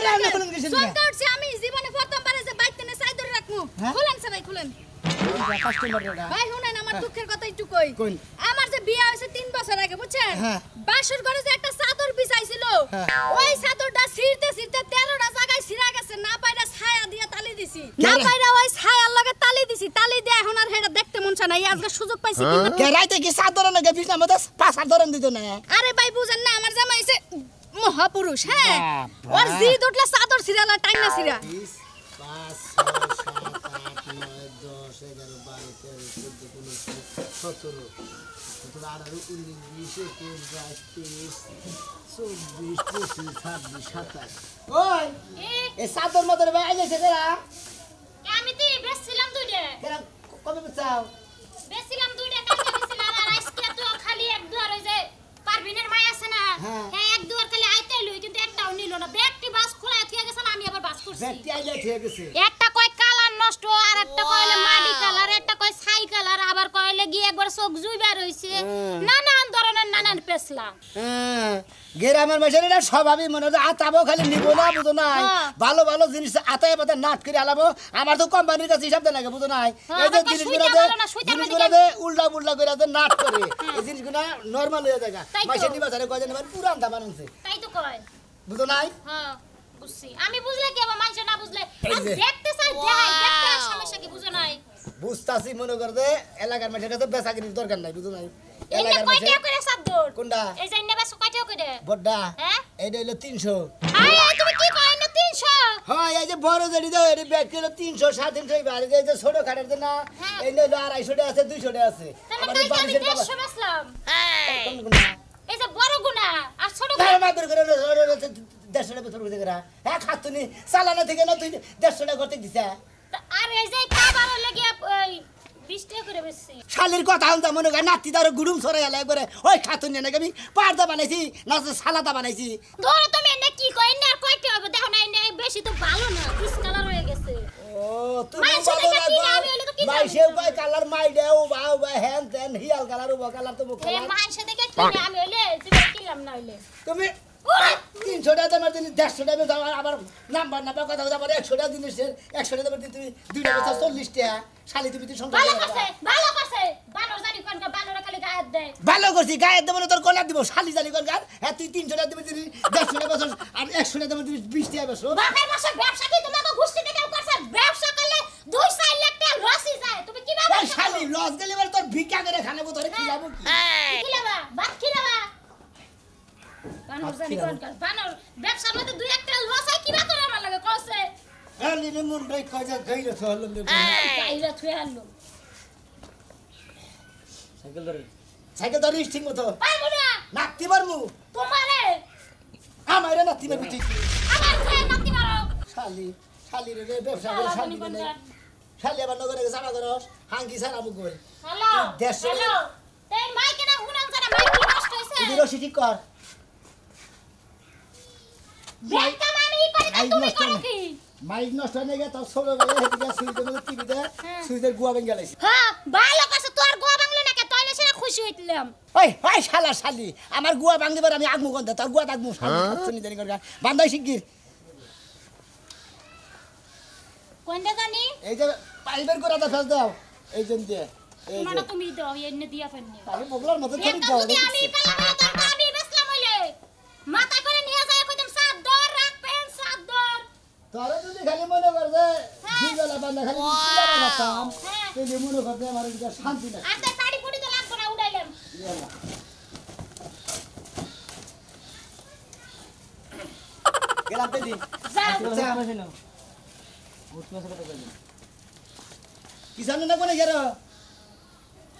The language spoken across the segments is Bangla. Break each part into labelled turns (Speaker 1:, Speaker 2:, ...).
Speaker 1: আরে আমি খুলেন গেছি না
Speaker 2: সংকটছে আমি জীবনে প্রথমবার যে বাইতে না সাই ধরে রাখমু খুলেন সবাই খুলেন
Speaker 1: কাস্টমাররা
Speaker 2: ভাই শুনেন আমার দুঃখের কথা একটু কই আমার যে বিয়ে হইছে 3 বছর আগে বুঝছেন বাসর ঘরে যে একটা চাদর বিছাইছিল ওই চাদরটা ছিঁড়তে ছিঁড়তে 13টা জায়গায় ছিঁড়া গেছে না পাইরা ছায়া দিয়া তালি দিছি না পাইরা ওই ছায়ার লগে তালি দিছি তালি দিয়ে এখন আর হেডা দেখতে মন চায় না এই আজকে সুযোগ পাইছি কি
Speaker 1: কে রাইতে কি চাদর না গে বিছনা মধ্যে পাঁচ ধরেন দিত না
Speaker 2: আরে ভাই বুঝেন না আমার জামাই হইছে মহাপুরুষ হ্যাঁ ওর জি দুটলা চাদর ছিড়ালা টাইনা ছিড়া
Speaker 3: 5 6 7 8 9 10 11 12 13 14 15 16 17 18 19 20 21 22 23 24 25 26 27
Speaker 1: ওই এই চাদর মধ্যে ভাই আইছে কেরা
Speaker 2: আমি তো বেচছিলাম দুইটা
Speaker 1: কেরা কবে বেচাও
Speaker 2: বেচছিলাম দুইটা কালকে বেচছিলাম আর আজকে তো খালি এক দুয়ার হই যে পারভিনের মাই আছে না হ্যাঁ এক দুয়ার খালি আইতে লই কিন্তু একটাও নিল না ব্যাগটি বাস খোলা থিয়া গেছে না আমি আবার বাস করছি
Speaker 1: ব্যাগটি আইলে ঠিক আছে
Speaker 2: একটা কয় কালার নষ্ট আর একটা কয়লে মাটি কালার একটা কয় ছাই কালার আবার কয়লে গিয়ে একবার চোখ জুইবার হইছে নানান ধরনের নানান পেছলা
Speaker 1: গ্রামের মানুষের এটা স্বভাবই মনে হয় আতাবো খালি নিব না বুঝো নাই ভালো ভালো জিনিস আতায় পাতা নাট করে আলাবো আমার তো কোম্পানির কাছে হিসাব দেন লাগে বুঝো নাই এই যে জিনিসগুলো উল্টা পুল্টা করে নাট করে এই জিনিসগুলো নরমাল হয়ে যায় মাসে নিবা ধরে কয় জানেন পুরান দাম আনছে
Speaker 2: তাই তো কয়
Speaker 1: বুঝো নাই
Speaker 2: হ্যাঁ বুঝছি আমি বুঝলে কি আবার মানুষ না বুঝলে দেখতে চাই দেখাই দেখতে সমস্যা কি বুঝো নাই
Speaker 1: বুঝতাছি মনে করে দে এলাকার মানুষের কাছে বেচা কিনির দরকার নাই বুঝো নাই
Speaker 2: এলাকার মানুষ কয়টা করে সাদর
Speaker 1: কোনটা
Speaker 2: এই যে নেবে কয়টা করে
Speaker 1: বড়ডা
Speaker 2: হ্যাঁ
Speaker 1: এইটা হলো 300
Speaker 2: আয় তুমি কি কয় না 300
Speaker 1: হ্যাঁ এই যে বড় জড়ি দাও এই ব্যাগ কিলো 300 350 এই বাড়ি এই যে ছোট খাটের দে না এই হলো 250 টাকা আছে 200 টাকা আছে
Speaker 2: আমার এই আমি 150 বেচলাম এই যে বড় গুনা আর ছোট
Speaker 1: ভাই মাদুর করে 150 টাকা বেতন করে হ্যাঁ খাতুনি চালানা থেকে না তুই 150 টাকা করতে দিছা
Speaker 2: আর এই যে খাবার লাগি 20 টাকা করে বেচছি
Speaker 1: শালির কথা হন মনে করে নাতি তার গুড়ুম ছড়াই আলাই করে ওই খাতুনি নাকি আমি পারদা বানাইছি না সালাদা বানাইছি
Speaker 2: ধরো তুমি এনে কি কই না কয়টা হবে দেখো না এনে বেশি তো ভালো না পিস কালার হয়ে গেছে
Speaker 1: ও তুমি মাইসেও কয় কালার মাই দেও বাও বা হ্যান তেন হিয়াল কালার ও কালার তো মুখ
Speaker 2: এ মাইসে দেখে কিনে আমি হইলে জিবা কিনলাম না হইলে
Speaker 1: তুমি 300 টাকা দামের জিনিস 150 টাকা দাম আবার নাম্বার নাম্বার কথা কথা আবার 100 টাকা জিনিসের 100 টাকা দামের তুমি 2 টাকা 40 টাকা শালি তুমি তুই সংসার
Speaker 2: ভালো করছে বানর জানি কোন বানর খালি গায়ের দেয়
Speaker 1: ভালো করছি গায়ের দেব না তোর কলা দিব শালি জানি কোন গার হ্যাঁ তুই 300 টাকা দিবি তুই 150 টাকা বছর আর 100 টাকা দিবি 20 টাকা বছর
Speaker 2: বাপের মাসে ব্যবসা কি তোমাকে ঘুষতে কেউ করছে ব্যবসা করলে 2-4 লাখ টাকা লসই যায় তুমি কি ভাবো
Speaker 1: শালি লস গেলে এবার তোর ভিক্ষা করে খানাবো তোরে খিলাবো
Speaker 2: কি লাবা ভাত কি লাবা বানর জানি কোন বানর ব্যবসার মধ্যে 2-1 টাকা লস হয় কিবা করে আমার লাগে কইছে
Speaker 1: এলি নে মন রাই কইজা গাইরা তো হলম রে
Speaker 2: গাইরা থুই আনলো
Speaker 1: সাইকেল ধরে ঠিক মতো
Speaker 2: পারবো না
Speaker 1: নাতি পারমু
Speaker 2: তোমারে
Speaker 1: আমারে নাতি মারবি ঠিক
Speaker 2: আমার ছেলে নাতি মারো
Speaker 1: শালি রে ব্যবসা করে শালি নেই শালি আবার নগরে জামা করস হাঙ্গি সারা মুখ কই
Speaker 2: হ্যালো হ্যালো তেই মাইক না হুনান জানা মাইক কি নষ্ট হইছে
Speaker 1: তুই রশি ঠিক কর
Speaker 2: ব্যাগ কাম আমি করি না তুমি করো কি
Speaker 1: মাইক নষ্ট হয়ে গেছে তোর ছোট বেলা হেদিকে সুইতে মধ্যে টিভিতে সুইতের গুয়া বেঙ্গা লাইছে
Speaker 2: হ্যাঁ ভালো কাছে তোর গোয়া বাংলা না কে তইলে সেটা খুশি হইতলাম
Speaker 1: ওই ওই শালা শালি আমার গুয়া ভাঙদিবার আমি আগমু গন্ধ তোর গুয়া আগমু শালি খাচ্ছনি জানি কর বান্দাই শিগগির
Speaker 2: কোনটা জানি
Speaker 1: এই যে পাইবের গোড়াটা ফেল দাও এই জন্য দিয়ে এই যে
Speaker 2: তোমারটা তুমি দাও এনে দিয়া ফেলনি
Speaker 1: আমি বগলার মতো
Speaker 2: এটা
Speaker 1: চলি দাও
Speaker 2: যদি আমি কালার তোর আমি বেসলাম হইলে মাথা করে নিয়ে যায় কইতাম সাত দর রাখবেন সাত দর
Speaker 1: তোরে যদি খালি মনে কর যে জিগলা বান্দা খালি চিলা বানাতাম তুই মনে কর যে আমার এটা শান্তি না
Speaker 2: আর তার শাড়ি পড়ি তো লাগবে না উড়াইলাম
Speaker 1: গেলাম পেদি
Speaker 2: যাও
Speaker 1: আমরা জানো উঠতে আসলে কথা বলি কি জানো না কোনে গেরো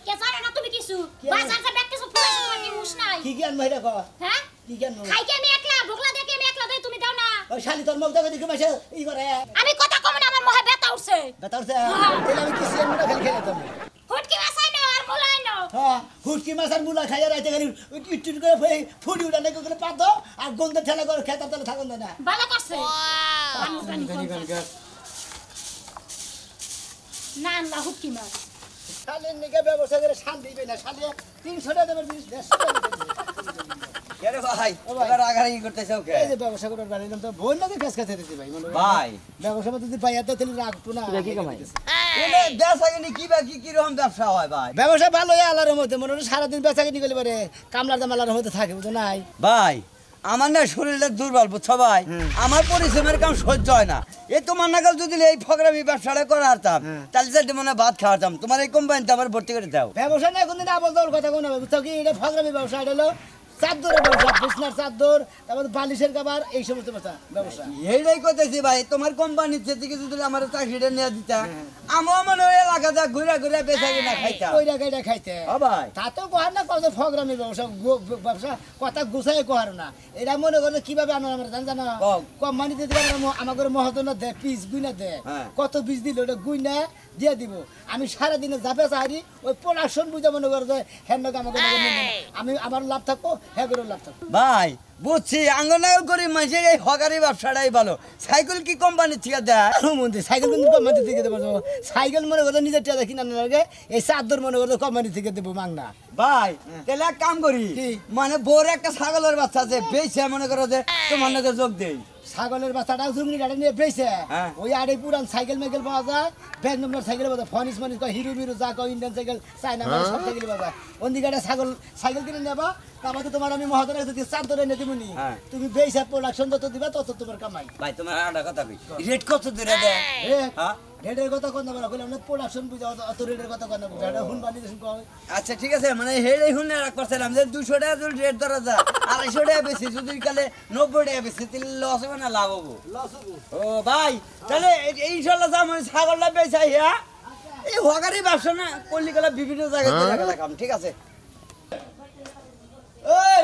Speaker 2: কে জানো না তুমি কিছু বাজার যা ব্যাগ কিছু ফুলাইছো তুমি মুশ নাই
Speaker 1: কি কি আনবো এটা কো
Speaker 2: হ্যাঁ
Speaker 1: কি কি আনবো
Speaker 2: খাইকে আমি একলা ভোগলা দেখে আমি একলা দেই তুমি দাও না
Speaker 1: ওই শালি তোর মুখ দেখে দেখে মাসে ই করে
Speaker 2: আমি কথা কম না আমার মহে ব্যথা উঠছে
Speaker 1: বেতারছে তাহলে আমি কি সিএম না খেলে তুমি
Speaker 2: হুটকি বাসাই না আর মোলাই না
Speaker 1: হ্যাঁ হুটকি মাছ আর মুলা খাইয়া রাইতে খালি ইটুট করে ফুটি উড়া নাকি করে পাতো আর গন্ধ ঠেলা করে খেতার তলে থাকুন না
Speaker 2: ভালো করছে না না হুটকি মাছ
Speaker 1: শালির নিকে ব্যবসা করে শান্তি দিবে না শালি 300 টাকা দেবের জিনিস 150 টাকা
Speaker 4: কেরে ভাই এবার আগারাগি করতেছো কে
Speaker 1: এই যে ব্যবসা করার বাড়িলাম তো ভোর না ফেস খাতে দিতে ভাই মনে
Speaker 4: ভাই
Speaker 1: ব্যবসা মধ্যে যদি ভাই এত তেল রাখতো না
Speaker 5: কি কামাই
Speaker 4: কোনে ব্যবসা কি বা কি রকম ব্যবসা হয় ভাই
Speaker 1: ব্যবসা ভালো হয় আল্লাহর মধ্যে মনে হয় সারাদিন বেচা কিনি করলে পারে কামলার দাম আল্লাহর মধ্যে থাকে বুঝো নাই
Speaker 4: ভাই আমার না শরীরটা দুর্বল বুঝছো ভাই আমার পরিশ্রমের কাম সহ্য হয় না এই তোমার নাগাল যদি এই ফকরামি ব্যবসাটা করে আরতাম তাহলে যে মনে বাদ খাওয়াতাম তোমার এই কোম্পানিতে আমার ভর্তি করে দাও
Speaker 1: ব্যবসা না এখন দিন আবল তাবল কথা কোন হবে বুঝছো কি এটা ফাগরামি ব্যবসা এটা হলো চাদরের ব্যবসা বিছনার চাদর তারপর বালিশের কভার এই সমস্ত ব্যবসা
Speaker 4: এইটাই করতেছি ভাই তোমার কোম্পানির থেকে যদি আমার চাকরিটা নিয়ে দিতা আমার মনে হয় এলাকাটা ঘুরে ঘুরে বেচা কিনা খাইতাম
Speaker 1: কইরা কইরা খাইতে
Speaker 4: ও ভাই
Speaker 1: তা তো কহার না কত ফগরামি ব্যবসা ব্যবসা কথা গুছাই কহার না এটা মনে করে কিভাবে আনো আমরা জানো কোম্পানিতে দিলে আমাদের মহাজনা দে পিস গুইনা দে কত পিস দিল ওটা গুইনা দিয়ে দিব আমি সারাদিনে যাবে চাহারি ওই প্রোডাকশন বুঝে মনে করে যে হ্যাঁ আমাকে আমি আমার লাভ থাকবো হ্যাঁ করে লাভ থাকবো
Speaker 4: ভাই বুঝছি আঙ্গনাগর গরিব মানুষের এই হকারি ব্যবসাটাই ভালো সাইকেল কি কোম্পানির থেকে দেয়
Speaker 1: মন্দির সাইকেল কিন্তু কোম্পানি থেকে দেবো সাইকেল মনে করো নিজের টাকা কিনা না লাগে এই চাদর মনে করো কোম্পানি থেকে দেবো মাংনা
Speaker 4: ভাই তাহলে এক কাম করি মানে বোর একটা ছাগলের বাচ্চা আছে বেশি মনে করো যে তোমার নাকি যোগ দেই
Speaker 1: ছাগলের বাচ্চাটা ঝুমনি গাড়ি নিয়ে বেছে ওই আড়ে পুরান সাইকেল মেকেল পাওয়া যায় ব্যাগ নম্বর সাইকেল পাওয়া যায় ফনিস মনিস কয় হিরো মিরো যা কয় ইন্ডিয়ান সাইকেল চাইনা মানে সব সাইকেল পাওয়া যায় অন্দিকে একটা সাইকেল কিনে নেবা তারপরে তোমার আমি মহাজনের যদি চার ধরে এনে দিবনি তুমি বেশি প্রোডাকশন যত দিবা তত তোমার কামাই
Speaker 4: ভাই তোমার একটা কথা কই রেট কত ধরে দেয় হ্যাঁ
Speaker 1: রেটের কথা কোন না বলা আমরা প্রোডাকশন বুঝা অত রেটের কথা কোন না বুঝা এটা হুন বানি দেন কয়
Speaker 4: আচ্ছা ঠিক আছে মানে হেড়েই হুনে রাখছিলাম যে 200 টাকা যদি রেট ধরা যায় 250 টাকা বেশি যদি কালে 90 টাকা বেশি তাহলে লস হবে না লাভ হবে
Speaker 1: লস হবে
Speaker 4: ও ভাই তাহলে ইনশাআল্লাহ আমি ছাগলটা বেচাই হ্যাঁ এই হকারি ব্যবসা না কলিকালা বিভিন্ন জায়গায় দেখা দেখাম ঠিক আছে
Speaker 3: এই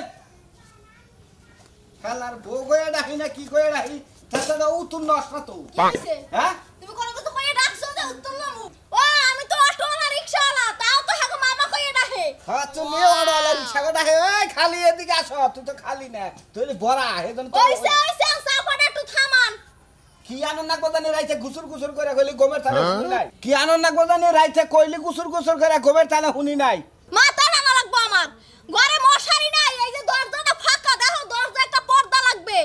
Speaker 3: খেলার ভোগ হয়ে ডাকি না কি করে ডাকি তাছাড়া উত্তর নষ্ট তো
Speaker 2: কি হইছে
Speaker 3: হ্যাঁ
Speaker 2: তুমি কোন কথা কইয়ে ডাকছো যে উত্তর নামু ও আমি তো অটোওয়ালা রিকশাওয়ালা তাও তো হাগো মামা কইয়ে ডাকে
Speaker 3: হ্যাঁ তুমি ওড়ালা রিকশা ডাকে এই খালি এদিকে আসো তুই তো খালি না তুই বড়া হেজন তো
Speaker 2: ওইসে সাপাটা একটু থামান
Speaker 3: কি আনন্দ গোদানি রাইতে গুসুর গুসুর করে কইলি গোমের থালা শুনি নাই কি আনন্দ গোদানি রাইতে কইলি গুসুর গুসুর করে গোমের থালা শুনি নাই
Speaker 2: মাথা নামা লাগবো আমার ঘরে মশারি নাই এই যে দরজাটা ফাঁকা দেখো দরজা একটা পর্দা লাগবে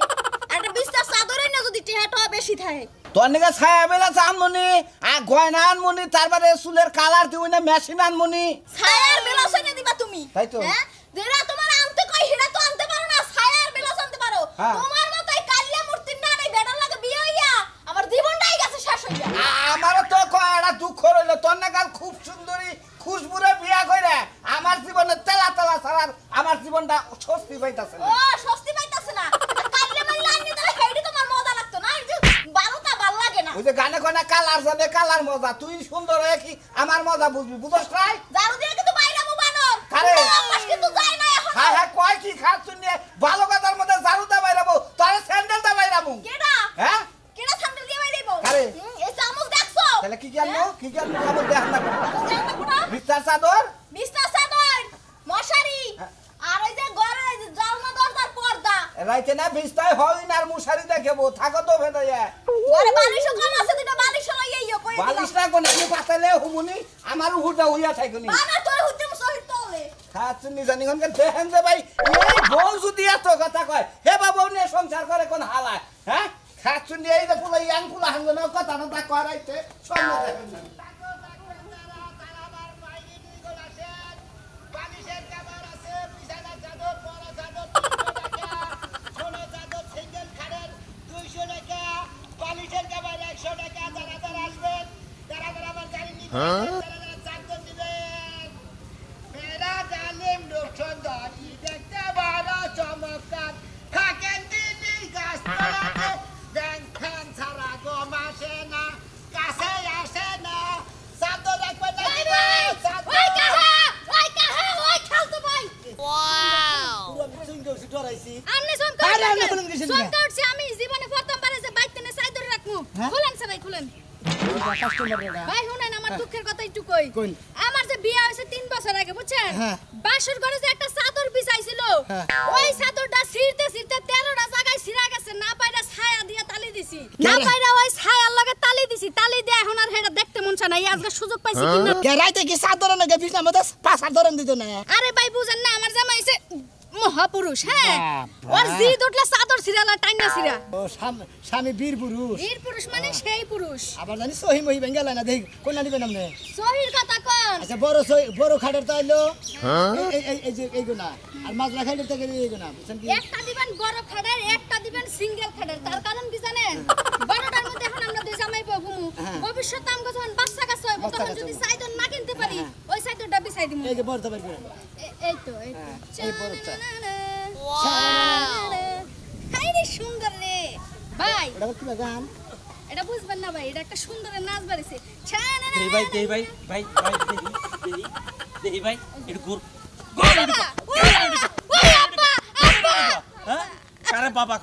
Speaker 2: একটা বিছনা চাদরই না যদি টিহাটা বেশি থাকে
Speaker 3: তোর নিকে ছায়া বেলা আনমনি আর গয়না আনমনি তারপরে চুলের কালার দিই না মেশিন আনমনি
Speaker 2: ছায়ার বেলস এনে দিবা তুমি
Speaker 3: তাই তো
Speaker 2: হ্যাঁ যেটা তোমার আনতে কই হিরা তো আনতে পারো না ছায়ার বেলস আনতে পারো তোমার মত এই কালিয়া মূর্তির না নাই বেটার লাগে বিয়ে হইয়া আমার জীবনটাই গেছে শেষ হইয়া
Speaker 3: আমারও তো কয়টা দুঃখ রইল তোর নাগাল খুব সুন্দরী খুশবুরে বিয়া কইরা আমার জীবনে তেলা তেলা ছাড়া আমার জীবনটা স্বস্তি পাইতাছে না
Speaker 2: ও স্বস্তি পাইতাছে না কালিয়া মাইলা আনি তাহলে হেডি তোমার মজা লাগতো না এই যে বারোটা ভাল লাগে না
Speaker 3: ওই যে গানে গানে কালার যাবে কালার মজা তুই সুন্দর হয়ে কি আমার মজা বুঝবি বুঝছ নাই
Speaker 2: জারু দিয়ে কিন্তু বাইরামু বানর
Speaker 3: কারে
Speaker 2: আমার কিন্তু যায় না এখন
Speaker 3: হ্যাঁ হ্যাঁ কয় কি খাচ্ছ নিয়ে ভালো কথার মধ্যে ঝাড়ু দা বাইরাবো তাহলে স্যান্ডেল দা বাইরাবো
Speaker 2: কেডা
Speaker 3: হ্যাঁ
Speaker 2: কেডা সান্ডেল দিয়ে বাইরাইবো
Speaker 3: কারে
Speaker 2: এই চামচ দেখছো
Speaker 3: তাহলে কি জানো কি জানো আমার দেখ না
Speaker 2: কোনা
Speaker 3: বিস্তার চাদর
Speaker 2: বিছনা চাদর মশারি আর ওই যে ঘরে জালনা দরজার পর্দা
Speaker 3: রাইতে না বিস্তায় হই না আর মুশারি দেখবো থাকো তো ভেদাইয়া
Speaker 2: ঘরে বালিশ কম আছে দুটো বালিশ লইয়া ইয়ো কই দিলাম
Speaker 3: বালিশ না কোন আমি পাতালে হুমুনি আমার উহুটা হইয়া থাকুনি
Speaker 2: বানা তোর হুতে সহিত তোলে
Speaker 3: খাচ্ছ নি জানি কোন দেখেন যে ভাই এই বউ যদি এত কথা কয় হে বাবু নিয়ে সংসার করে কোন হালা হ্যাঁ খাচ্ছ নি এই যে পুলা ইয়াং পুলা হাঙ্গন কথা না তা করাইতে সব দেখেন না
Speaker 2: আমি জীবনে প্রথম বারে যে বাইতে না চাই ধরে রাখমু খুলেন সবাই খুলেন ভাই শুনেন আমার দুঃখের কথা একটু কই আমার যে বিয়ে হইছে 3 বছর আগে বুঝছেন বাসর ঘরে যে একটা চাদর বিছাইছিল ওই চাদরটা ছিঁড়তে ছিঁড়তে 13টা জায়গায় ছিঁড়া গেছে না পাইরা ছায়া দিয়ে তালি দিছি না পাইরা ওই ছায়ার লগে তালি দিছি তালি দিয়ে এখন আর হেডা দেখতে মন চায় না এই আজকে সুযোগ পাইছি কিনা
Speaker 1: কে রাইতে কি চাদর না গে বিছনা মধ্যে পাঁচ ধরেন দিত না
Speaker 2: আরে ভাই বুঝেন না আমার জামাই হইছে মহাপুরুষ হ্যাঁ
Speaker 1: বাবা।
Speaker 2: ওর জি দুটলা চাদর ছিড়ালা টাইনা ছিড়া
Speaker 1: ও স্বামী বীর পুরুষ
Speaker 2: বীর পুরুষ মানে সেই পুরুষ
Speaker 1: আবার জানি সহি মহি বেঙ্গেল না দেখ কোন নিবেন আপনি
Speaker 2: সহির কথা কোন
Speaker 1: আচ্ছা বড় খাটের তো আইলো এই যে এইগুনা আর মাজলা খাটের তো এইগুনা বুঝছেন কি
Speaker 2: একটা দিবেন বড় খাড়ার একটা দিবেন সিঙ্গেল খাড়ার তার কারণ কি জানেন বড়টার মধ্যে এখন আমরা দুই জামাই বউ ঘুমু ভবিষ্যতে আমগো যখন বাচ্চা কাছে হইব
Speaker 1: বাচ্চা
Speaker 2: তখন
Speaker 1: কাছে
Speaker 2: যদি
Speaker 1: হইব।
Speaker 2: চাইদন না কিনতে পারি ওই চাইদনটা বিছাই দিমু
Speaker 1: এই যে বড় তো বের করে
Speaker 2: এই তো
Speaker 1: এই বড়টা
Speaker 2: হাই রে সুন্দর রে ভাই
Speaker 1: ওটা কি গান
Speaker 2: এটা বুঝবেন না ভাই এটা একটা সুন্দর নাচ বাড়িছে
Speaker 5: দেই ভাই দেই ভাই একটু ঘুর হ্যাঁ কারে বাবা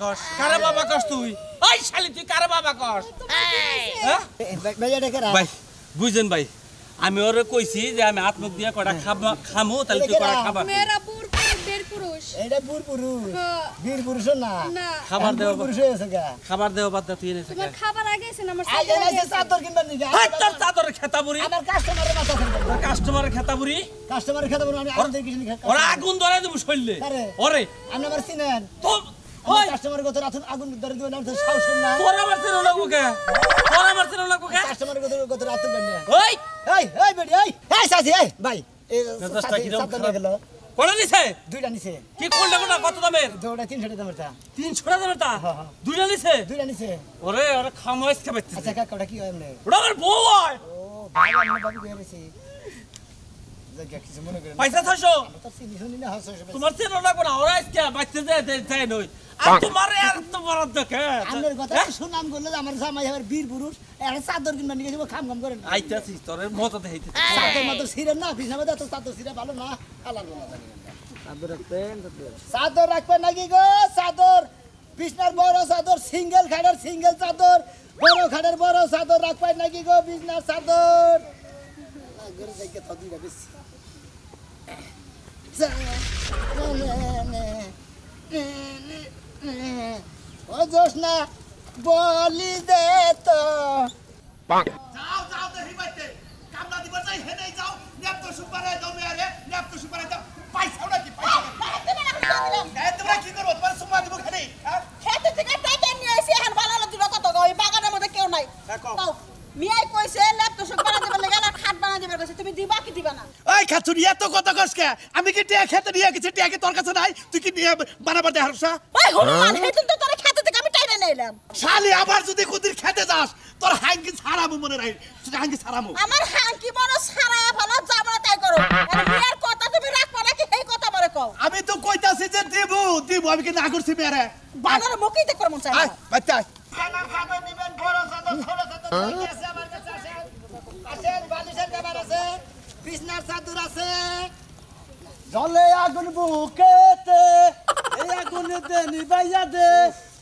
Speaker 5: কস তুই ওই শালি তুই কারে বাবা কস হ্যাঁ
Speaker 1: ভাই এটা কেরা
Speaker 5: ভাই বুঝেন ভাই আমি ওরে কইছি যে আমি আত্মক দিয়া কটা খামু তাহলে তুই কটা খাবার দে।
Speaker 2: মেরা বীর পুরুষ
Speaker 1: এটা বীর পুরুষ
Speaker 2: হ্যাঁ।
Speaker 1: বীর পুরুষ না
Speaker 2: না
Speaker 5: খাবার দেও
Speaker 1: পুরুষ হয়েছে গা
Speaker 5: খাবার দেও বাদ দে তুই এনেছিস
Speaker 2: তোমার খাবার আগে এসে আমার
Speaker 1: আই এনে চাদর কিনবার নিগে
Speaker 5: হাই তোর চাদরে খেতাবুরি
Speaker 1: আমার কাস্টমারের মাথা ফেলবে
Speaker 5: কাস্টমারের খেতাবুরি
Speaker 1: কাস্টমারের খেতে বলুন আমি আমাদের কিছু নিয়ে
Speaker 5: ওরা আগুন ধরে দেবো শরীরে
Speaker 1: কারে?
Speaker 5: ওরে
Speaker 1: আপনি আমার চিনেন
Speaker 5: তো
Speaker 1: ওই
Speaker 5: ওই
Speaker 1: কাস্টমারের কথা আগুন ধরে দিবেন আমি তো সাহস না
Speaker 5: তোর আমার চেনো লাগবো কে তোর আমার চেনো লাগবো কে
Speaker 1: কাস্টমারের কথা রাত বেন
Speaker 5: ওই
Speaker 1: এই বেডি এই সাথী এই ভাই এই
Speaker 5: মেজাজটা কিরকম
Speaker 1: চাদর
Speaker 5: খারাপ?
Speaker 1: গেল
Speaker 5: কোনে দিছে
Speaker 1: দুইটা নিছে
Speaker 5: কি কোনটা কোনটা কত দামের
Speaker 1: দুইটা 300 দামের তা
Speaker 5: 300 টাকা তা
Speaker 1: হ্যাঁ, হ্যাঁ।
Speaker 5: দুইটা নিছে
Speaker 1: দুইটা নিছে
Speaker 5: ওরে ওরে খামাইস খাইতে
Speaker 1: আচ্ছা কাকা ওটা কি হয় এমনি
Speaker 5: ওটা আমার বউ হয়
Speaker 1: ও ভাই আমি বাবু কই গেছি জায়গা কিছু মনে করেন
Speaker 5: পয়সা 600
Speaker 1: তো চিনি শুনি না হাসো
Speaker 5: তোমার চেনো লাগবো না ওরা আজকে বাচ্চা যায় নই আর তোমার আর তোমার দেখে
Speaker 1: আপনার কথা শুনাম করলে আমার জামাই আমার বীর পুরুষ একটা চাদর কিনবার নিয়ে যাবো খাম করেন
Speaker 5: আইতাছিস তোর মজা দেখাইতে
Speaker 1: চাদর মাত্র ছিঁড়েন না বিছানা তো চাদর ছিঁড়ে ভালো না আলার চাদর রাখবেন নাকি গো চাদর বিছনার বড় চাদর সিঙ্গেল খাটের সিঙ্গেল চাদর বড় খাটের বড় চাদর রাখবেন নাকি গো বিছনার চাদর ঘরে যাইকে তো দিবা বেশি ও জোসনা বলি দে তো
Speaker 3: যাও যাও দেখি বাইতে কামলা দিব যাই হেনে যাও নেপ তো সুপারে দাও মেরে নেপ তো সুপারে দাও পয়সা নাকি পয়সা তোমরা কি করব তোমার সুমা দিব খালি হ্যাঁ
Speaker 6: খেতে থেকে টাকা নিয়ে এসে এখন বানালো দিল কত গো ওই বাগানের মধ্যে কেউ নাই তাও মিয়াই কইছে ল্যাপটপ সব বানা দিবার লাগা আর খাট বানা দিবার কইছে তুমি দিবা কি দিবা না
Speaker 3: ওই খাতুরি এত কত কসকে আমি কি টিয়া খেতে নিয়ে গেছি টিয়া কি তোর কাছে নাই তুই কি নিয়ে বানাবার দে হারসা
Speaker 6: ওই হনুমান হেতুন তো তোর খেতে থেকে আমি টাইনা নিলাম
Speaker 3: শালি আবার যদি কুদির খেতে যাস তোর হাঙ্গি ছাড়ামু মনে রাখ তুই হাঙ্গি ছাড়ামু
Speaker 6: আমার হাঙ্কি বড় সারায়া ভালো যাবা তাই করো আর মিয়ার কথা তুমি রাখবা নাকি এই কথা মরে কও
Speaker 3: আমি তো কইতাছি যে দেব দেব আমি কি না করছি মেরে
Speaker 6: বানর মুখিতে করব চাই
Speaker 3: আয় বাচ্চা
Speaker 1: সাদা চাদর নিবেন বড় চাদর ছোট চাদর আছে আমার কাছে আসেন বালিশের কভার আছে বিছনার চাদর আছে
Speaker 4: জলে আগুন বুকেতে এই আগুন দে নিবাইয়া দে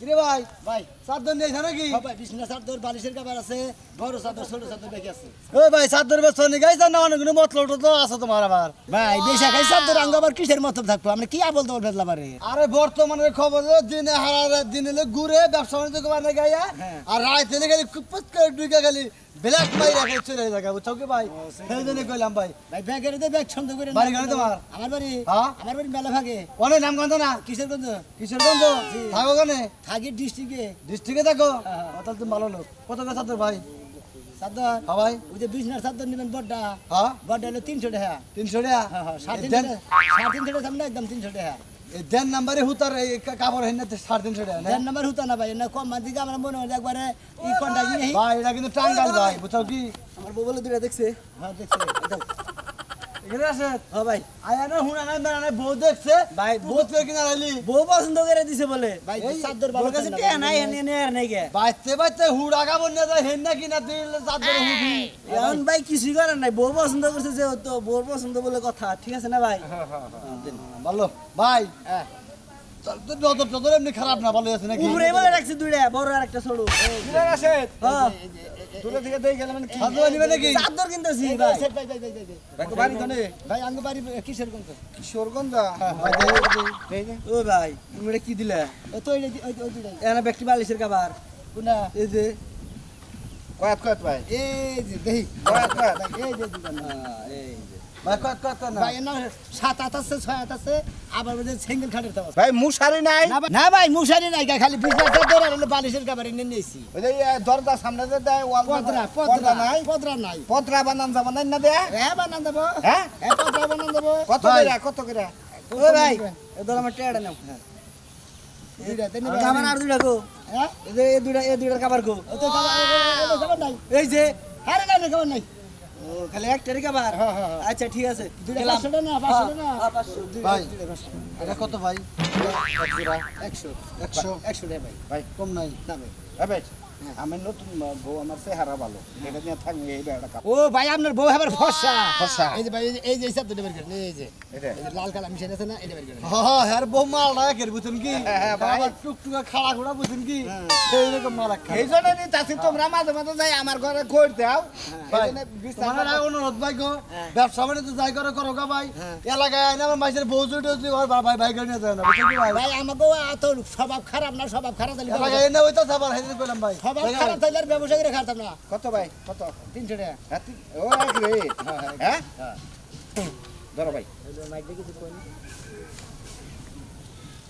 Speaker 4: রে ভাই
Speaker 1: ভাই
Speaker 4: চাদর নেই নাকি
Speaker 1: ভাই বিছনার চাদর বালিশের কভার আছে বড় চাদর ছোট চাদর বেশি আছে
Speaker 4: ও ভাই চাদর বেশ নি গাইছ না অনেক মতলব তো আছে তোমার আবার
Speaker 1: ভাই বেশা খাই চাদর আঙ্গ আবার কিসের মতলব থাকবো আমরা কি বলতে বলবেন আমারে
Speaker 4: আরে বর্তমানের খবর হলো দিনে হারারে দিনে ঘুরে ব্যবসা বাণিজ্য করবার গাইয়া আর রাত এলে খালি কুপত করে ঢুকে খালি ব্ল্যাক মাই রাখে চলে জায়গা বুঝছো কি ভাই সেই জন্য কইলাম ভাই
Speaker 1: ভাই ব্যাগের দে ব্যাগ ছন্দ করে
Speaker 4: বাড়ি গাড়ি তোমার?
Speaker 1: আমার বাড়ি
Speaker 4: হ্যাঁ?
Speaker 1: আমার বাড়ি মেলা ভাগে
Speaker 4: অনেক নাম গন্ধ না
Speaker 1: কিসের গন্ধ
Speaker 4: কিশোরগঞ্জ থাকো কেনে
Speaker 1: থাকি ডিস্ট্রিক্টে
Speaker 4: ডিস্ট্রিক্টে থাকো
Speaker 1: হ্যাঁ।
Speaker 4: তাহলে তুমি ভালো লোক কত করে চাদর ভাই
Speaker 1: চাদর
Speaker 4: হ্যাঁ ভাই
Speaker 1: ওই যে বিছনার চাদর নেবেন বড়টা
Speaker 4: হ্যাঁ
Speaker 1: বড়টা হলো 300 টাকা
Speaker 4: 300 টাকা
Speaker 1: হ্যাঁ হ্যাঁ সাড়ে
Speaker 4: এই দেন
Speaker 1: 300 টাকা সামনে একদম 300 টাকা
Speaker 4: এই দেন নাম্বারে হুতার এই কাপড় হেন 350 টাকা না
Speaker 1: দেন নাম্বার হতো না ভাই না কম মান দিকে আমরা মনে হয় একবারে ই কন্টাক্ট নেই
Speaker 4: ভাই এটা কিন্তু টাঙ্গাল ভাই বুঝছো কি
Speaker 1: আমার বউ বলে দুইটা দেখছে হ্যাঁ দেখছে দাও
Speaker 4: এখানে আছে
Speaker 1: হ্যাঁ ভাই
Speaker 4: আয়া না হুনা না না বউ দেখছে
Speaker 1: ভাই
Speaker 4: বউ তো কিনা আইলি
Speaker 1: বউ পছন্দ করে দিছে বলে ভাই চাদর ভালো কাছে টিয়া নাই এনে নে আর নাই গে
Speaker 4: বাইতে বাইতে হুড়া কাপড় নিয়ে যায় হেন না কিনা দিলে চাদর হুডি
Speaker 1: এখন ভাই কিছুই করেন নাই বউ পছন্দ করছে যে তো বউর পছন্দ বলে কথা ঠিক আছে না ভাই
Speaker 4: ভালো ভাই তাহলে তো নজর টজর এমনি খারাপ না ভালো আছে নাকি
Speaker 1: উপরে বলে রাখছি দুইটা বড় আর একটা ছোট
Speaker 4: কিনা আছে
Speaker 1: হ্যাঁ
Speaker 4: দূরে থেকে দেই গেল মানে কি চাদর নিবে নাকি
Speaker 1: চাদর কিনতেছি ভাই
Speaker 4: ভাই বাড়ি ধনে
Speaker 1: ভাই আঙ্গ বাড়ি কিসের গন্ধ
Speaker 4: কিশোরগঞ্জ
Speaker 1: ও ভাই তুমি কি দিলা তো ওই ওই দুইটা এনা ব্যক্তি বালিশের কভার কোনা এই যে
Speaker 4: কয়াত কয়াত ভাই
Speaker 1: এই যে দেই
Speaker 4: কয়াত কয়াত
Speaker 1: এই যে দুইটা না এই যে
Speaker 3: ভাই কত না
Speaker 1: ভাই না 7 8 আছে 6 8 আছে আবার বলে সিঙ্গেল খাটের দাম
Speaker 3: ভাই মুশারি নাই
Speaker 1: না ভাই মুশারি নাই খালি বিছনাটা ধরে হলো বালিশের কভার নিয়ে নিয়েছি
Speaker 3: ওই যে দরজা সামনে যে দেয় ওয়াল
Speaker 1: পদ্রা নাই পদ্রা নাই
Speaker 3: পত্রা বানান যাবেন না দে
Speaker 1: হ্যাঁ বানান দেবো
Speaker 3: হ্যাঁ
Speaker 1: হ্যাঁ পদ্রা বানান দেবো
Speaker 3: কত করে
Speaker 1: ও ভাই এদর আমার টেড়া নাও দুইটা তিন
Speaker 4: আমার আর দুইটা গো
Speaker 1: হ্যাঁ
Speaker 4: এই দুইটার খাবার গো
Speaker 1: ও তো খাবার নাই
Speaker 4: এই যে
Speaker 1: আরে না খাবার নাই
Speaker 4: ও খালি একটারই খাবার
Speaker 1: হ্যাঁ, হ্যাঁ, হ্যাঁ।
Speaker 4: আচ্ছা ঠিক আছে
Speaker 1: দুইটা
Speaker 4: গেলাম।
Speaker 1: 500 না 500 না
Speaker 3: ভাই
Speaker 1: দুইটা 500
Speaker 3: এটা কত ভাই
Speaker 1: 100
Speaker 3: 100
Speaker 1: 100 টাকা ভাই
Speaker 3: ভাই কম নাই
Speaker 1: না ভাই
Speaker 3: ভাই আমি নতুন বউ আমার চেহারা ভালো এটা নিয়ে থাকবে এই বেড়াটা কাপ
Speaker 1: ও ভাই আপনার বউ আবার ফর্সা
Speaker 3: ফর্সা।
Speaker 1: এই যে ভাই এই যে হিসাব দুটো বের করেন এই যে
Speaker 3: এটা
Speaker 1: এই যে লাল কালার মিশাই আছে না এটা বের করেন
Speaker 3: হ্যাঁ হ্যাঁ বউ মাল না কের বুঝুন কি
Speaker 1: হ্যাঁ, ভাই।
Speaker 3: বাবা টুকটুকা খাড়া ঘোড়া বুঝুন কি সেই রকম মাল এই জন্য নি তাছি তোমরা মাঝে মাঝে যাই আমার ঘরে কই দাও ভাই তোমার অনুরোধ ভাই গো ব্যবসা মানে তো যাই করে করো গা ভাই এলাকায় আইনা আমার মাইসের বউ জুটে ভাই ভাই করে নিয়ে যায় না বুঝুন কি ভাই
Speaker 1: ভাই আমাকে এত স্বভাব খারাপ না স্বভাব খারাপ তাহলে
Speaker 3: এলাকায় এনে ওইটা সাবার হাইতে কইলাম ভাই
Speaker 1: স্বভাব খারাপ তাহলে আর ব্যবসা করে খাতাম না
Speaker 3: কত ভাই কত
Speaker 1: 300 টাকা
Speaker 3: ও এক রে হ্যাঁ ধরো ভাই
Speaker 1: মাইক দেখি তো কোন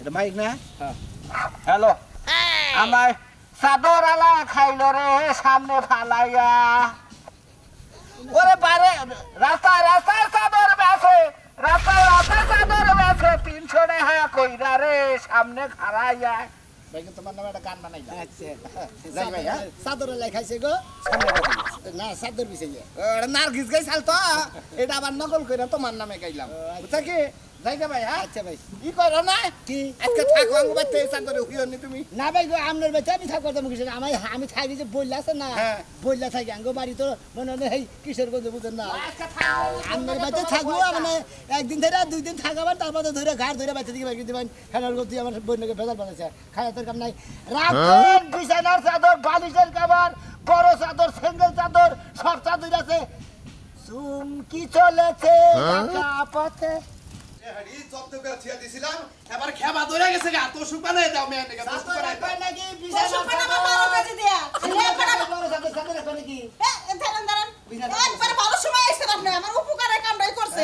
Speaker 3: এটা মাইক না হ্যালো আমার চাদর আলা খাইলো রে সামনে ফালাইয়া ওরে বারে রাস্তায় চাদর বেছে রাস্তায় চাদর বেছে 300 টাকা কইরা রে সামনে খাড়াইয়া
Speaker 1: ভাই তোমার নামে একটা গান বানাই
Speaker 3: আচ্ছা যাই ভাই হ্যাঁ
Speaker 1: চাদর লেখাইছে গো
Speaker 3: সামনে
Speaker 1: না চাদর বিছাইয়া
Speaker 3: নার্গিস গাই চাল তো এটা আবার নকল কইরা তোমার নামে গাইলাম বুঝছা কি যাইগা ভাই হ্যাঁ
Speaker 1: আচ্ছা ভাই
Speaker 3: ই করো না
Speaker 1: কি
Speaker 3: আজকে থাকো আঙ্গ বাচ্চা চাদরে হুইও নি তুমি
Speaker 1: না ভাই গো আপনার বাচ্চা আমি থাকবো তো কিছু আমি থাকি যে বললা আছে না
Speaker 3: হ্যাঁ।
Speaker 1: বললা থাকি আঙ্গ বাড়ি তো মনে হয় এই কিশোরগঞ্জ বুঝেন না
Speaker 3: আজকে থাকো
Speaker 1: আপনার বাচ্চা থাকবো মানে একদিন ধরে 2 দিন থাকাবার তারপর তো ধরে ঘাট ধরে বাচ্চা দিকে বাইরে দিবেন খেলার করতে আমার বইনকে ভেজাল বানাইছে খাওয়া তোর কাম নাই রাখুন বিছানার চাদর বালিশের কভার বড় চাদর সিঙ্গেল চাদর সব চাদর আছে চুমকি চলেছে একা পথে
Speaker 7: এবার খেবা ধরে গেছে গা তো শুকানে দাও মেয়ে নাকি
Speaker 1: চাদর রাখবেন নাকি
Speaker 6: পশু
Speaker 1: বিছানার
Speaker 6: পানা
Speaker 1: চাদর?
Speaker 6: 12 কেজি দিয়া
Speaker 1: বড় চাদর চাদর রাখবেন নাকি
Speaker 6: দাঁড়ান একবার ভালো সময় আইছে আপনি আমার উপকারের কামটাই করছে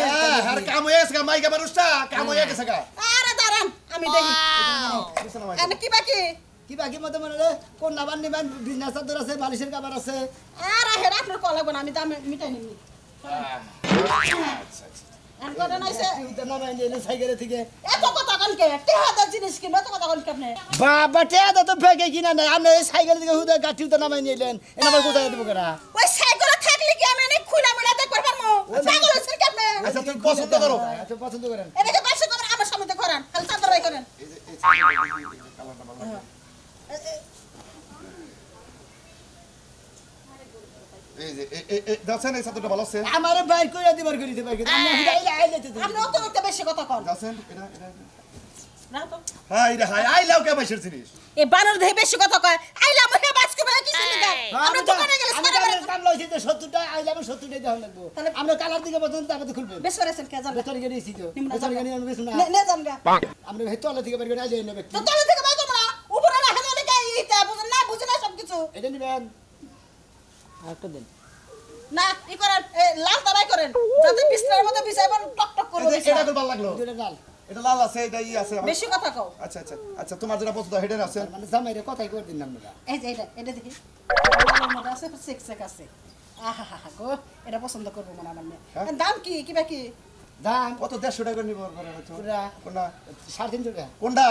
Speaker 7: আর কাম হয়ে গেছে গা মাইকা মানুষটা কাম হয়ে গেছে গা
Speaker 6: আরে দাঁড়ান আমি দেখি এনে কি বাকি
Speaker 1: কি বাকি মতো মনে রে কোন নাবার নিবেন বিজনেস চাদর আছে বালিশের কভার আছে
Speaker 6: আর হেড আপনার কল লাগবে না আমি দাম মিটাই নিমনি আর কত নাইছে
Speaker 1: উঠে নামাই নিয়ে সাইকেলে থেকে
Speaker 6: এত কথা কোন কে টেহাদার জিনিস কিনবে এত কথা কোন কে আপনি
Speaker 1: বাবা টেয়া তো ফেকে কিনা নাই আপনি এই সাইকেল থেকে হুদা গাঠি উঠে নামাই নিলেন এনা আবার কোথায় দিব কেনা
Speaker 6: ওই সাইকেলে থাকলে কি আমি এনে খুলা মিলা দেখবার পারমু পাগল হইছেন কি আপনি
Speaker 7: আচ্ছা তুমি পছন্দ করো
Speaker 1: আচ্ছা পছন্দ করেন
Speaker 6: এদিকে ব্যবসা করেন আমার সামনে করেন খালি চাদর রাই করেন
Speaker 7: এই যে দাছেন এই ছাত্রটা ভালো আছে
Speaker 1: আমারে বাইর কইরা দিবার করিতে বাইর করিতে আমি হুদাইলে আইলেতে দিই
Speaker 6: আপনি অত একটা বেশি কথা কন
Speaker 7: দাছেন এটা
Speaker 6: না তো
Speaker 7: হাই রে হাই আই লাও কে বাইশের জিনিস
Speaker 6: এই বানর দেহে বেশি কথা কয় আইলা মনে বাজকে ভাই কি শুনি দেন আমরা দোকানে গেলে
Speaker 1: আমি
Speaker 6: সারা
Speaker 1: কাম লইছি তো 70টা আইলে আমি 70টাই দেখান লাগবো
Speaker 6: তাহলে-
Speaker 1: আমরা কালার দিকে পর্যন্ত তারপরে খুলবেন
Speaker 6: বেশ করেছেন কে জানেন
Speaker 1: বেতন গেড়েছি তো
Speaker 6: নিম্ন
Speaker 1: বেতন গেড়ে আমি বেশ না
Speaker 6: নে জান গা
Speaker 1: আমরা ভেতর থেকে বাইর করে আইলে নেবে
Speaker 6: তো তলে থেকে ভাই তোমরা উপরে রাখা মানে কে এইটা বুঝেন না বুঝেন না সব কিছু
Speaker 1: এটা নিবেন আরেকটা দেন
Speaker 6: না ই করেন এই লাল তারাই করেন যাতে বিছনার মধ্যে বিছাইবেন টক টক করবে
Speaker 7: এটা তো ভালো লাগলো
Speaker 1: দুটো লাল
Speaker 7: এটা লাল আছে এটা ই আছে
Speaker 6: বেশি কথা কও
Speaker 7: আচ্ছা আচ্ছা আচ্ছা তোমার যেটা পছন্দ হেডেন আছে
Speaker 1: মানে জামাইরে কথাই করে দিন আমরা
Speaker 6: এই যে এটা দেখি লালের মধ্যে আছে সেক সেক আছে আহা হা হা গো এটা পছন্দ করবো মনে আমার মেয়ে দাম কি কিবা কি
Speaker 1: দাম
Speaker 7: কত 150 টাকা নিব
Speaker 1: পুরা
Speaker 7: কোনটা
Speaker 1: 350 টাকা
Speaker 7: কোনটা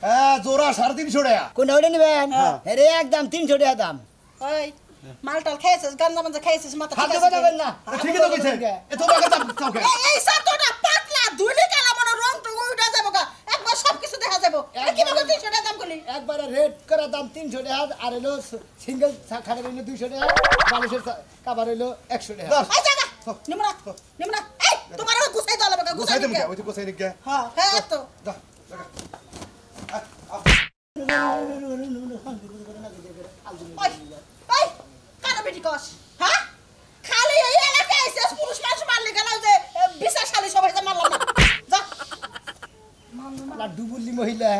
Speaker 7: হ্যাঁ জোড়া 350 টাকা
Speaker 1: কোনটা ওটা নিবেন আরে একদম 300 টাকা দাম
Speaker 6: ওই মালটাল খাইছিস গান্দা মাঞ্জা খাইছিস মাথা ঠিক
Speaker 1: খাদ্য
Speaker 6: আছে
Speaker 1: কথা বল না
Speaker 7: ঠিকই তো কইছে এ তোমার কথা চাওকে
Speaker 6: এই সাতটা পাতলা দুইলে কালা মনে রং তো উইটা যাবো গা একবার সব কিছু দেখা যাবো কি ভাবে 300 টাকা দাম করলি
Speaker 1: একবারে রেড করা দাম 300 টাকা আর হলো সিঙ্গেল খাটে হইলো 200 টাকা বালিশের কভার হইলো 100 টাকা
Speaker 6: এই জায়গা নিমরা এই তোমার আর গুছাই দাও লাগবে
Speaker 7: গোসাই
Speaker 6: গুছাই
Speaker 7: দেব
Speaker 6: দিকে
Speaker 7: কে ওই তো গোসাই দিক কে
Speaker 6: হ্যাঁ হ্যাঁ তো
Speaker 7: দা লাগা
Speaker 6: ওই ওই কানা বেটি কস হ্যাঁ খালি এই এলাকায় এসে পুরুষ মানুষ মারলি গেল যে বিশাশালী সবাই যে মারলাম না যা
Speaker 1: লাড্ডু বললি মহিলা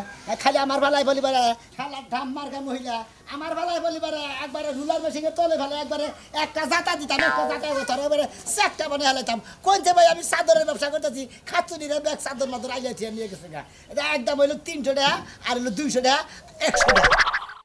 Speaker 1: খালি আমার বেলায় বলি পারে শালা ধাম মার্কা মহিলা আমার বেলায় বলি পারে একবারে রুলার মেশিনে তলে ফেলে একবারে একটা জাতা দিতাম একটা জাতা ধরে এবারে চেকটা বানে হেলাইতাম কোনছে ভাই আমি চাদরের ব্যবসা করতেছি খাতুনিরে ব্যাগ চাদর মাদর আইয়াছি নিয়ে গেছে গা এটা একদম হইলো 300 টাকা আর হইলো 200 টাকা 100 টাকা